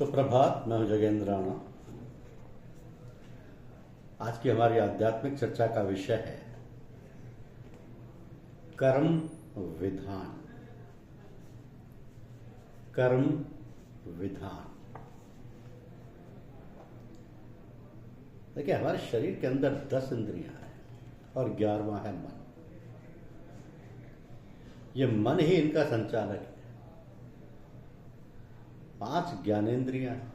सुप्रभात। मैं हूं जगेंद्र राणा। आज की हमारी आध्यात्मिक चर्चा का विषय है कर्म विधान। कर्म विधान। देखिए, हमारे शरीर के अंदर 10 इंद्रियां हैं और 11वां है मन। ये मन ही इनका संचालक है। 5 ज्ञानेंद्रियां हैं: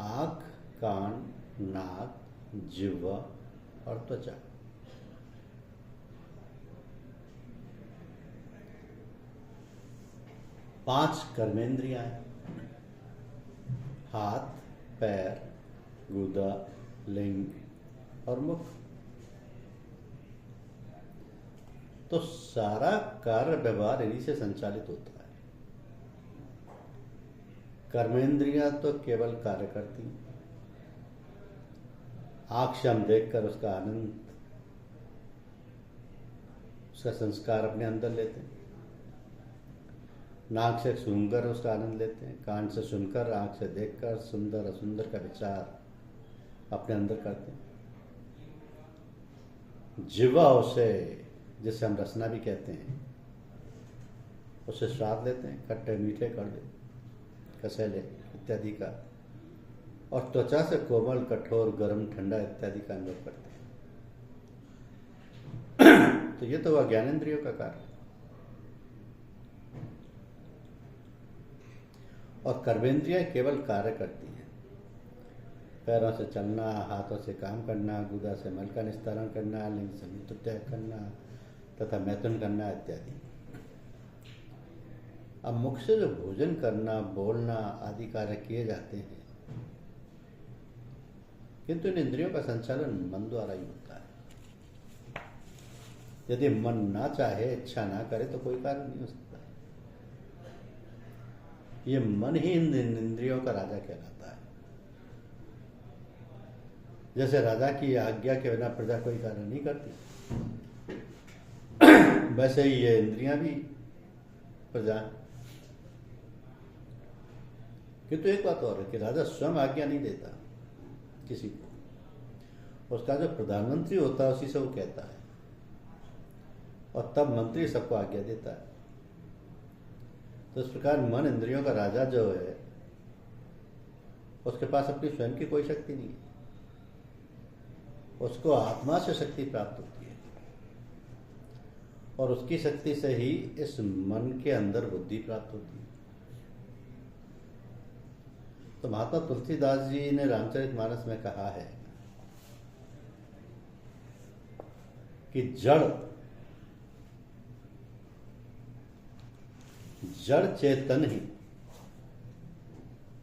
आंख, कान, नाक, जिह्वा और त्वचा। पांच कर्मेंद्रियां हैं: हाथ, पैर, गुदा, लिंग और मुख। तो सारा कार्य व्यवहार इन्हीं से संचालित होता है। कर्मेंद्रियां तो केवल कार्य करती हैं। आंख से हम देखकर उसका आनंद, उसका संस्कार अपने अंदर लेते हैं। नाक से सूंघकर उसका आनंद लेते हैं। कान से सुनकर, आंख से देखकर सुंदर असुंदर का विचार अपने अंदर करते हैं। जिह्वा उसे, जिसे हम रसना भी कहते हैं, उसे स्वाद लेते हैं, खट्टे मीठे कड़वे कसैले इत्यादि का। और त्वचा से कोमल, कठोर, गर्म, ठंडा इत्यादि का अनुभव करते हैं। तो ये तो हुआ ज्ञानेंद्रियों का कार्य। और कर्मेंद्रियां केवल कार्य करती हैं। पैरों से चलना, हाथों से काम करना, गुदा से मल का निस्तारण करना, लिंग से मूत्र त्याग करना तथा मैथुन करना इत्यादि। अब मुख से जो भोजन करना, बोलना आदि कार्य किए जाते हैं, किंतु इन इंद्रियों का संचालन मन द्वारा ही होता है। यदि मन ना चाहे, इच्छा ना करे, तो कोई कार्य नहीं हो सकता। ये मन ही इन इंद्रियों का राजा कहलाता है। जैसे राजा की आज्ञा के बिना प्रजा कोई कार्य नहीं करती, वैसे ही ये इंद्रियां भी प्रजा। किंतु एक बात और है कि राजा स्वयं आज्ञा नहीं देता किसी को। उसका जो प्रधानमंत्री होता है उसी से वो कहता है, और तब मंत्री सबको आज्ञा देता है। तो इस प्रकार मन इंद्रियों का राजा जो है, उसके पास अपनी स्वयं की कोई शक्ति नहीं है। उसको आत्मा से शक्ति प्राप्त होती है, और उसकी शक्ति से ही इस मन के अंदर बुद्धि प्राप्त होती है। तो महात्मा तुलसीदास जी ने रामचरितमानस में कहा है कि जड़ चेतन ही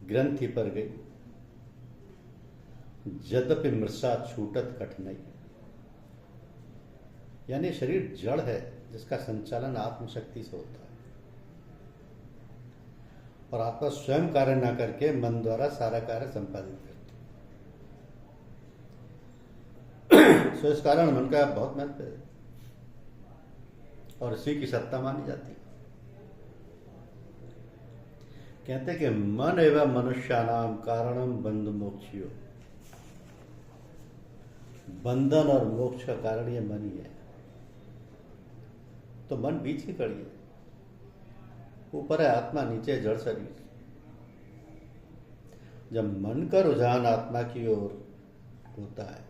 ग्रंथि पर गई, यद्यपि मृषा छूटत कठिनाई। यानी शरीर जड़ है जिसका संचालन आत्मशक्ति से होता है, और आत्मा स्वयं कार्य न करके मन द्वारा सारा कार्य संपादित करती है। सो इस कारण मन का बहुत महत्व है, और इसी की सत्ता मानी जाती है। कहते हैं कि मन एवं मनुष्यानाम कारणम बंध मोक्षियो। बंधन और मोक्ष का कारण ये मन ही है। तो मन बीच की कड़ी है। ऊपर है आत्मा, नीचे जड़ शरीर। जब मन का रुझान आत्मा की ओर होता है,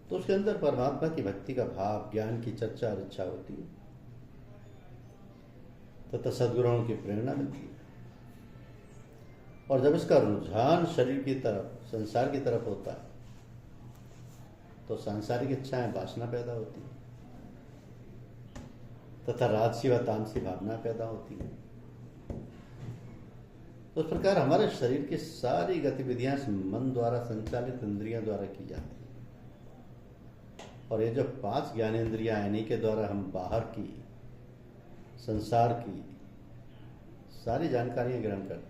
तो उसके अंदर परमात्मा की भक्ति का भाव, ज्ञान की चर्चा और इच्छा होती है, तथा सद्गुरुओं की प्रेरणा मिलती है। और जब इसका रुझान शरीर की तरफ, संसार की तरफ होता है, तो सांसारिक इच्छाएं, वासना पैदा होती है, तथा राजसी व तामसी भावना पैदा होती है। तो इस प्रकार हमारे शरीर की सारी गतिविधियां मन द्वारा संचालित इंद्रियों द्वारा की जाती है। और ये जो 5 ज्ञानेंद्रियां हैं, इन्हीं के द्वारा हम बाहर की, संसार की सारी जानकारियां ग्रहण करते हैं।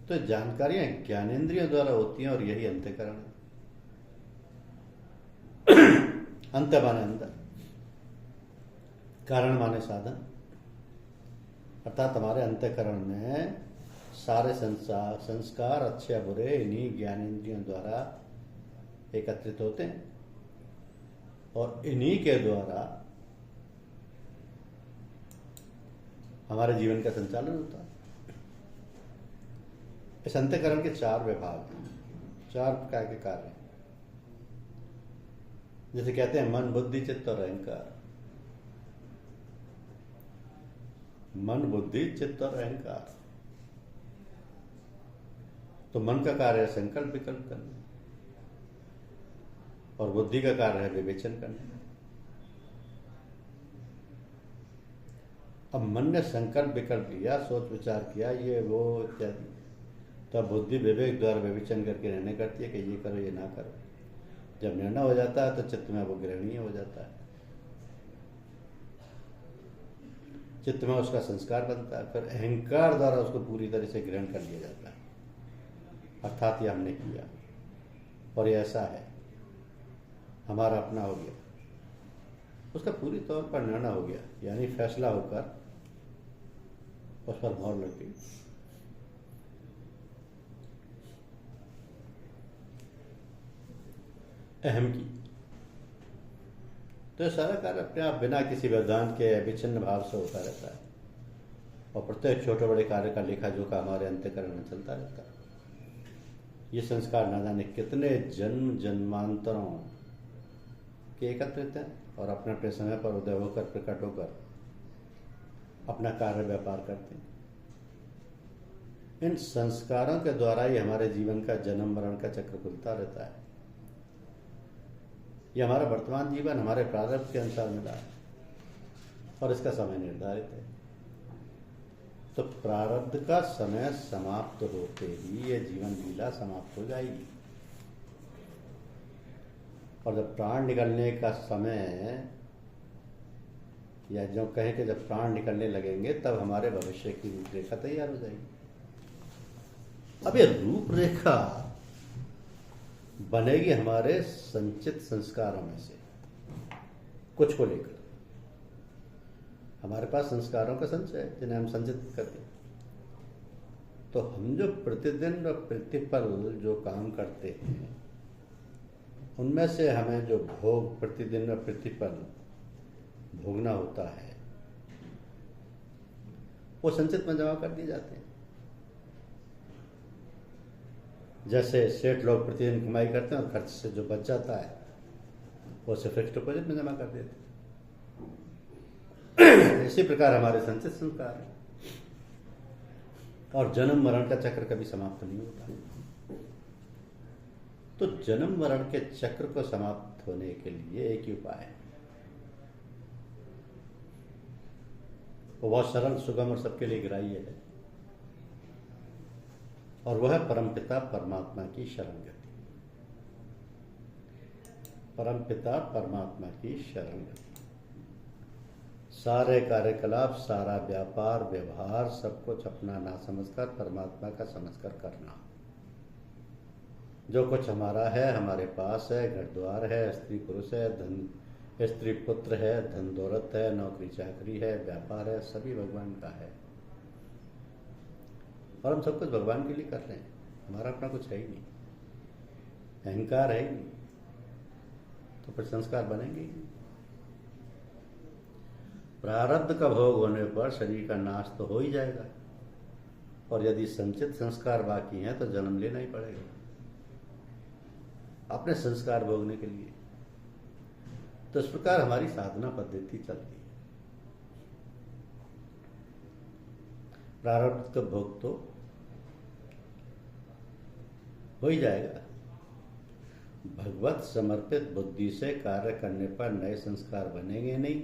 तो जानकारियां ज्ञानेंद्रियों द्वारा होती हैं, और यही अंतःकरण है। अंत माने अंदर, कारण माने साधन। अर्थात हमारे अंतःकरण में सारे संस्कार अच्छे या बुरे इन्हीं ज्ञानेंद्रियों द्वारा एकत्रित होते हैं और इन्हीं के द्वारा हमारे जीवन का संचालन होता है। इस अंतःकरण के 4 विभाग, 4 प्रकार के कार्य, जैसे कहते हैं मन, बुद्धि, चित्त और अहंकार। मन, बुद्धि, चित्त और अहंकार। तो मन का कार्य है संकल्प विकल्प करना और बुद्धि का कार्य है विवेचन करना। अब मन ने संकल्प विकल्प लिया, सोच विचार किया, ये वो इत्यादि, तब बुद्धि विवेक द्वारा विवेचन करके निर्णय करती है कि ये करो ये ना करो। जब निर्णय हो जाता है तो चित्त में वो ग्रहणीय हो जाता है, चित्त में उसका संस्कार बनता है, फिर अहंकार द्वारा उसको पूरी तरह से ग्रहण कर लिया जाता है, अर्थात ये हमने किया और ये ऐसा है, हमारा अपना हो गया, उसका पूरी तौर पर निर्णय हो गया, यानी फैसला होकर उस पर मोहर लग गई। अहम की तो सारा कार्य अपने आप बिना किसी व्यवधान के विच्छिन्न भाव से होता रहता है और प्रत्येक छोटे बड़े कार्य का लेखा जोखा हमारे अंतःकरण में चलता रहता है। ये संस्कार न जाने कितने जन्म जन्मांतरों के एकत्रित हैं और अपने अपने समय पर उदय होकर प्रकट होकर अपना कार्य व्यापार करते हैं। इन संस्कारों के द्वारा ही हमारे जीवन का जन्म मरण का चक्र खुलता रहता है। ये हमारा वर्तमान जीवन हमारे प्रारब्ध के अनुसार मिला है और इसका समय निर्धारित है। तो प्रारब्ध का समय समाप्त होते ही ये जीवन लीला समाप्त हो जाएगी और जब प्राण निकलने का समय, या जो कहें कि जब प्राण निकलने लगेंगे तब हमारे भविष्य की रूपरेखा तैयार हो जाएगी। अब ये रूपरेखा बनेगी हमारे संचित संस्कारों में से कुछ को लेकर। हमारे पास संस्कारों का संचय है जिन्हें हम संचित करते हैं। तो हम जो प्रतिदिन और प्रतिपल जो काम करते हैं उनमें से हमें जो भोग प्रतिदिन और प्रतिपल भोगना होता है वो संचित में जमा कर दिए जाते हैं। जैसे सेठ लोग प्रतिदिन कमाई करते हैं और खर्च से जो बच जाता है वो उसे फिक्स्ड डिपॉजिट में जमा कर देते हैं। इसी प्रकार हमारे संचित संस्कार है और जन्म मरण का चक्र कभी समाप्त नहीं होता। तो जन्म मरण के चक्र को समाप्त होने के लिए एक ही उपाय है, वो बहुत सरल सुगम और सबके लिए ग्राह्य है और वह है परमपिता परमात्मा की शरण गति। परमपिता परमात्मा की शरण गति। सारे कार्यकलाप, सारा व्यापार व्यवहार सब कुछ अपना ना समझकर परमात्मा का समझकर करना। जो कुछ हमारा है, हमारे पास है, घर द्वार है, स्त्री पुरुष है, धन स्त्री पुत्र है, धन दौलत है, नौकरी चाकरी है, व्यापार है, सभी भगवान का है और हम सब कुछ भगवान के लिए कर रहे हैं। हमारा अपना कुछ है ही नहीं, अहंकार है ही नहीं, तो फिर संस्कार बनेंगे ही नहीं। प्रारब्ध का भोग होने पर शरीर का नाश तो हो ही जाएगा और यदि संचित संस्कार बाकी हैं तो जन्म लेना ही पड़ेगा अपने संस्कार भोगने के लिए। तो इस प्रकार हमारी साधना पद्धति चलती है। प्रारब्ध का भोग तो हो ही जाएगा। भगवत समर्पित बुद्धि से कार्य करने पर नए संस्कार बनेंगे नहीं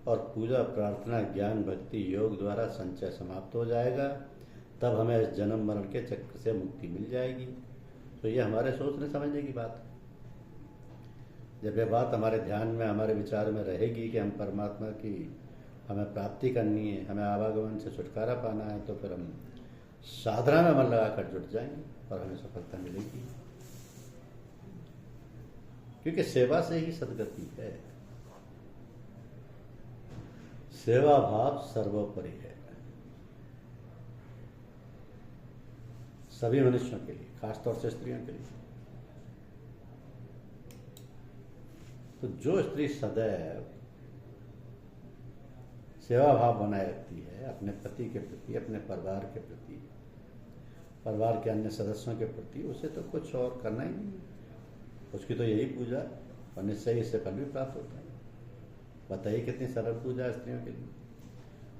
और पूजा प्रार्थना ज्ञान भक्ति योग द्वारा संचय समाप्त हो जाएगा। तब हमें इस जन्म मरण के चक्र से मुक्ति मिल जाएगी। तो ये हमारे सोचने समझने की बात है। जब ये बात हमारे ध्यान में, हमारे विचार में रहेगी कि हम परमात्मा की हमें प्राप्ति करनी है, हमें आवागमन से छुटकारा पाना है, तो फिर हम साधना में मन लगाकर जुट जाएंगे और हमें सफलता मिलेगी। क्योंकि सेवा से ही सद्गति है, सेवा भाव सर्वोपरि है। सभी मनुष्यों के लिए, खासतौर से स्त्रियों के लिए। तो जो स्त्री सदैव सेवा भाव बनाए रखती है अपने पति के प्रति, अपने परिवार के प्रति, परिवार के अन्य सदस्यों के प्रति, उसे तो कुछ और करना ही नहीं, उसकी तो यही पूजा, और निश्चय इससे फल भी प्राप्त होता है। बताइए कितनी सरल पूजा है स्त्रियों के लिए।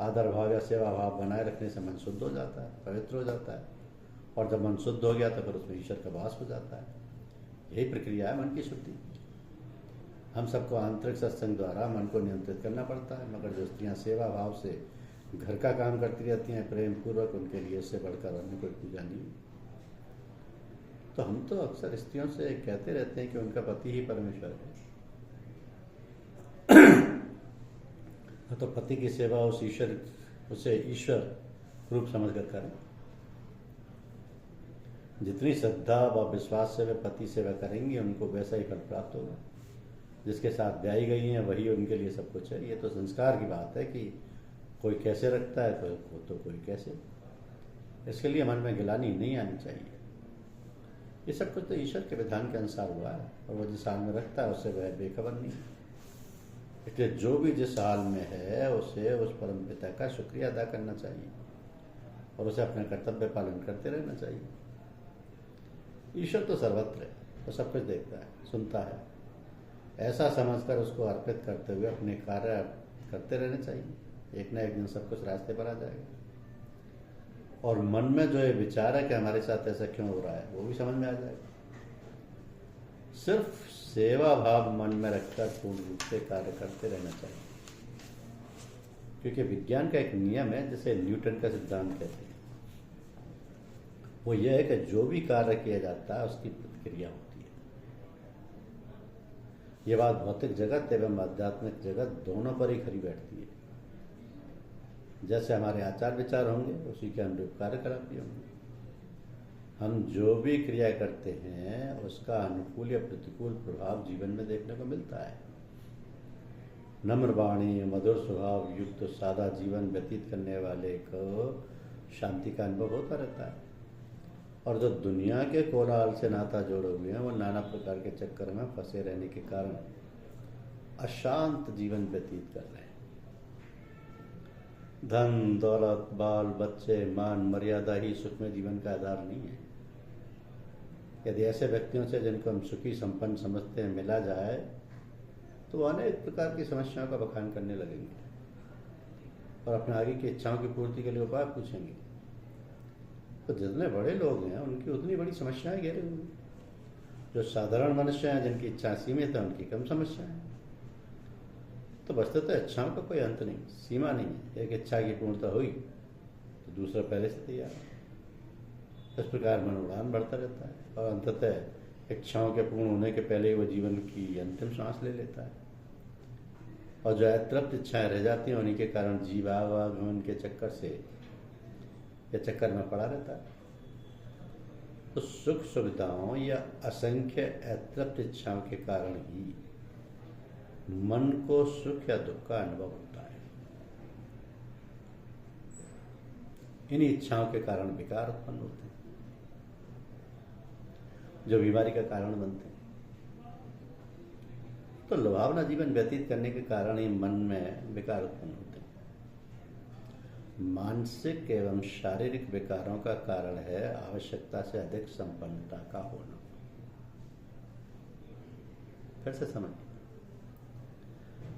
आदर भाव या सेवा भाव बनाए रखने से मन शुद्ध हो जाता है, पवित्र हो जाता है, और जब मन शुद्ध हो गया तो फिर उसमें ईश्वर का वास हो जाता है। यही प्रक्रिया है मन की शुद्धि। हम सबको आंतरिक सत्संग द्वारा मन को नियंत्रित करना पड़ता है, मगर जो स्त्रियाँ सेवा भाव से घर का काम करती रहती हैं प्रेम पूर्वक, उनके लिए इससे बढ़कर अन्य कोई पूजा नहीं। तो हम तो अक्सर स्त्रियों से कहते रहते हैं कि उनका पति ही परमेश्वर है, तो पति की सेवा उसे ईश्वर रूप समझकर करें। जितनी श्रद्धा व विश्वास से वे पति सेवा करेंगी उनको वैसा ही फल प्राप्त होगा। जिसके साथ ब्याही गई हैं वही उनके लिए सब कुछ है। ये तो संस्कार की बात है कि कोई कैसे रखता है तो कोई कैसे। इसके लिए मन में गिलानी नहीं आनी चाहिए। ये सब कुछ तो ईश्वर के विधान के अनुसार हुआ है, और वो जिस हाल में रखता है उससे वह बेखबर नहीं। इसलिए जो भी जिस हाल में है उसे उस परम पिता का शुक्रिया अदा करना चाहिए, और उसे अपने कर्तव्य पालन करते रहना चाहिए। ईश्वर तो सर्वत्र है, वो सब कुछ देखता है, सुनता है। ऐसा समझकर उसको अर्पित करते हुए अपने कार्य करते रहने चाहिए। एक न एक दिन सब कुछ रास्ते पर आ जाएगा, और मन में जो ये विचार है कि हमारे साथ ऐसा क्यों हो रहा है वो भी समझ में आ जाएगा। सिर्फ सेवा भाव मन में रखकर पूर्ण रूप से कार्य करते रहना चाहिए, क्योंकि विज्ञान का एक नियम है जिसे न्यूटन का सिद्धांत कहते हैं। वो यह है कि जो भी कार्य किया जाता है उसकी प्रतिक्रिया होती है। ये बात भौतिक जगत एवं आध्यात्मिक जगत दोनों पर ही खरी बैठती है। जैसे हमारे आचार विचार होंगे उसी के अनुरूप कार्यकलाप भी होंगे। हम जो भी क्रिया करते हैं उसका अनुकूल या प्रतिकूल प्रभाव जीवन में देखने को मिलता है। नम्र वाणी, मधुर स्वभाव युक्त सादा जीवन व्यतीत करने वाले को शांति का अनुभव होता रहता है, और जो दुनिया के कोलाहल से नाता जोड़े हुए हैं वो नाना प्रकार के चक्कर में फंसे रहने के कारण अशांत जीवन व्यतीत कर रहे हैं। धन दौलत, बाल बच्चे, मान मर्यादा ही सुख में जीवन का आधार नहीं है। यदि ऐसे व्यक्तियों से जिनको हम सुखी संपन्न समझते हैं मिला जाए तो वो अनेक प्रकार की समस्याओं का बखान करने लगेंगे, और अपने आगे की इच्छाओं की पूर्ति के लिए उपाय पूछेंगे। तो जितने बड़े लोग हैं उनकी उतनी बड़ी समस्याएं घेरे हुई हैं। जो साधारण मनुष्य हैं जिनकी इच्छा सीमित है उनकी कम समस्याएं हैं। तो वस्तुतः इच्छाओं का कोई अंत नहीं, सीमा नहीं है। एक इच्छा की पूर्णता हुई तो दूसरा पहले से तैयार है। इस प्रकार मन उड़ान बढ़ता रहता है, और अंततः इच्छाओं के पूर्ण होने के पहले ही वह जीवन की अंतिम सांस ले लेता है। और जो अतृप्त इच्छाएं रह जाती हैं उन्हीं के कारण जीवावागमन के चक्कर में पड़ा रहता है। तो सुख सुविधाओं या असंख्य अतृप्त इच्छाओं के कारण ही मन को सुख या दुख का अनुभव होता है। इन इच्छाओं के कारण विकार उत्पन्न होते हैं जो बीमारी का कारण बनते हैं। तो लुभावना जीवन व्यतीत करने के कारण ही मन में विकार उत्पन्न होते हैं। मानसिक एवं शारीरिक विकारों का कारण है आवश्यकता से अधिक संपन्नता का होना। फिर से समझिए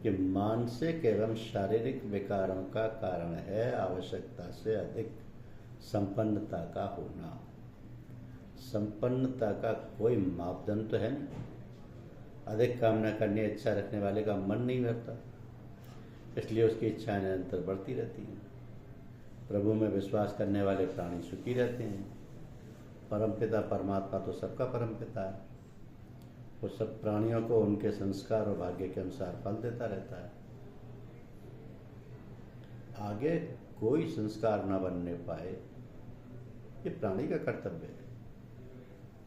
कि मानसिक एवं शारीरिक विकारों का कारण है आवश्यकता से अधिक संपन्नता का होना। संपन्नता का कोई मापदंड तो है नहीं। अधिक कामना करने इच्छा रखने वाले का मन नहीं भरता, इसलिए उसकी इच्छाएं निरंतर बढ़ती रहती हैं। प्रभु में विश्वास करने वाले प्राणी सुखी रहते हैं। परमपिता परमात्मा तो सबका परमपिता है। वो सब प्राणियों को उनके संस्कार और भाग्य के अनुसार फल देता रहता है। आगे कोई संस्कार न बनने पाए ये प्राणी का कर्तव्य है।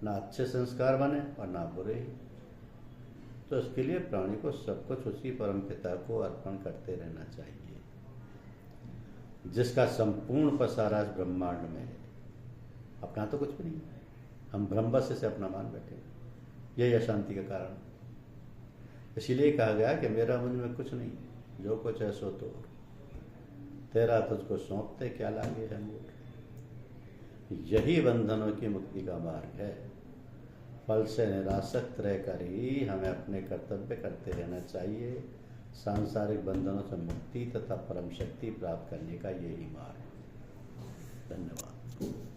ना अच्छे संस्कार बने और ना बुरे ही। तो इसके लिए प्राणी को सब कुछ उसी परमपिता को अर्पण करते रहना चाहिए जिसका संपूर्ण पसारा ब्रह्मांड में है। अपना तो कुछ भी नहीं, हम ब्रह्मवश से अपना मान बैठे, यही अशांति का कारण। इसीलिए कहा गया कि मेरा मुझ में कुछ नहीं, जो कुछ है सो तो तेरा तुझको सौंपते क्या लागे है मोर। यही बंधनों की मुक्ति का मार्ग है। फल से निरासक्त रहकर ही हमें अपने कर्तव्य करते रहना चाहिए। सांसारिक बंधनों से मुक्ति तथा परम शक्ति प्राप्त करने का यही मार्ग है। धन्यवाद।